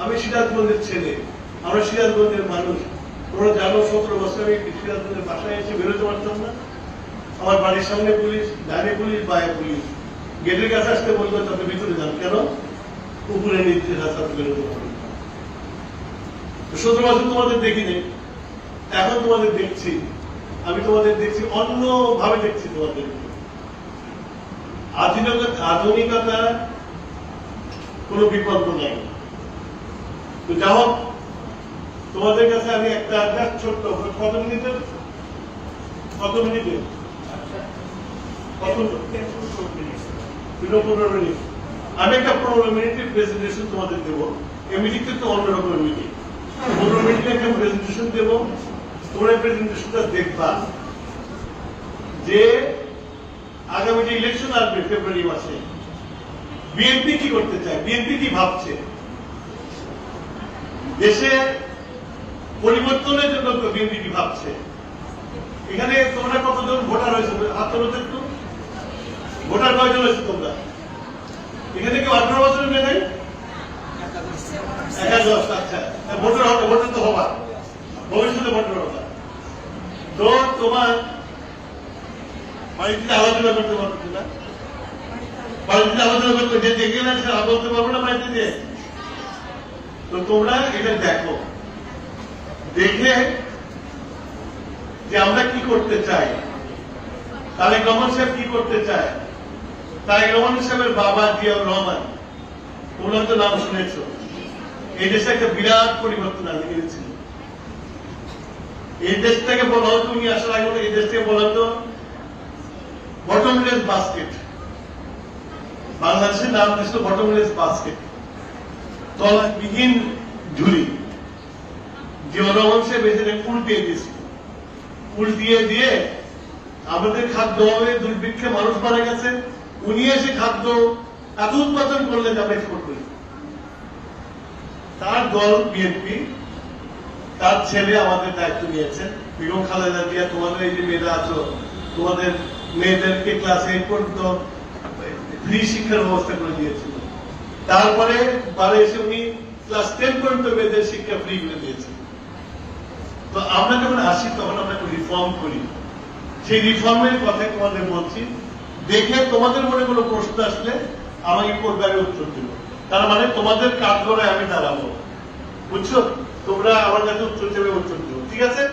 আমি সিরাজগঞ্জের ছেলে, আমরা সিরাজগঞ্জের মানুষ। তোমরা জানো 17 বছর আমি সিরাজগঞ্জের বাসায় এসে বেরোতে পারতাম না। আমার বাড়ির সামনে পুলিশ, ডানে পুলিশ, বায়ে পুলিশ, গেটের কাছে আসতে বলবো তাতে ভিতরে যান, কেন উপরে নিচে রাস্তাতে বেরোতে পারবেন। 17 বছর তোমাদের দেখিনি, এখন তোমাদের দেখছি। আমি তোমাদের দেখছি, অন্য ভাবে দেখছি তোমাদের। আধুনিকতা কোনো বিকল্প নাই। তো যা হোক, তোমাদের কাছে আমি একটা ছোট্ট, কত মিনিটের 15 মিনিট, আমি একটা 15 মিনিটের প্রেজেন্টেশন তোমাদের দেবো। এমনিতে তো অন্যরকম মিটিং, 15 মিনিটের একটা প্রেজেন্টেশন দেবো। তোমরা প্রেজেন্টেশনটা দেখবা যে আগামী যে ইলেকশন আসবে ফেব্রুয়ারি মাসে, বিএনপি কি করতে চায়, বিএনপি কি ভাবছে, দেশে পরিবর্তনের জন্য বিএনপি কি ভাবছে। এখানে তোমরা কতজন ভোটার হয়েছে হাত তোলো একটু। ভোটার কয়জন হয়েছে তোমরা? এখানে কেউ 18 বছরের মেয়ে নেই? 11 আচ্ছা, ভোটার হবে, ভোটার তো হবা, ভবিষ্যতে ভোটার হবা। তো তোমার বাড়িতে আলোচনা করতে পারবে না, বাড়িতে আলোচনা করতে যে দেখে না সে বলতে পারবো না বাড়িতে যে। তো তোমরা এটা দেখো, দেখে যে আমরা কি করতে চাই, তারেক রহমান সাহেব কি করতে চায়। তারেক রহমান সাহেবের বাবা জিয়াউর রহমান, তোমরা তো নাম শুনেছ। এই দেশে একটা বিরাট পরিবর্তন আনিয়েছিল। এই দেশটাকে বলা হতো, উনি আসার আগে এই দেশটাকে বলা হতো বটমলেস বাস্কেট। বাংলাদেশের নাম দিয়েছিল বটমলেস বাস্কেট, তলাবিহীন ঝুলি। জিয়াউর রহমান সাহেব এখানে উল্টিয়ে দিয়েছিল। উল্টিয়ে দিয়ে আমাদের খাদ্য অভাবে দুর্ভিক্ষে মানুষ মারা গেছে, উনি এসে খাদ্য এত উৎপাদন করলেন আমরা এক্সপোর্ট করি। তার দল বিএনপি, তার ছেলে আমাদের দায়িত্ব নিয়েছেন। বেগম খালেদা জিয়া, তোমাদের এই যে মেয়েরা আছো, তোমাদের মেয়েদেরকে ক্লাস 8 পর্যন্ত ফ্রি শিক্ষার ব্যবস্থা করে দিয়েছিল। তারপরে বারে এসে উনি ক্লাস 10 পর্যন্ত মেয়েদের শিক্ষা ফ্রি করে দিয়েছেন। তো আমরা যখন আসি তখন আমরা রিফর্ম করি, সেই রিফর্মের কথাই তোমাদের বলছি। দেখে তোমাদের মনে কোনো প্রশ্ন আসলে আমাকে করবে, আমি উত্তর দেব। তার মানে তোমাদের কাঠগড়ায় আমি দাঁড়াবো, বুঝছো? তোমরা আমার কাছে উত্তর দেবে, উত্তর দেবো, ঠিক আছে?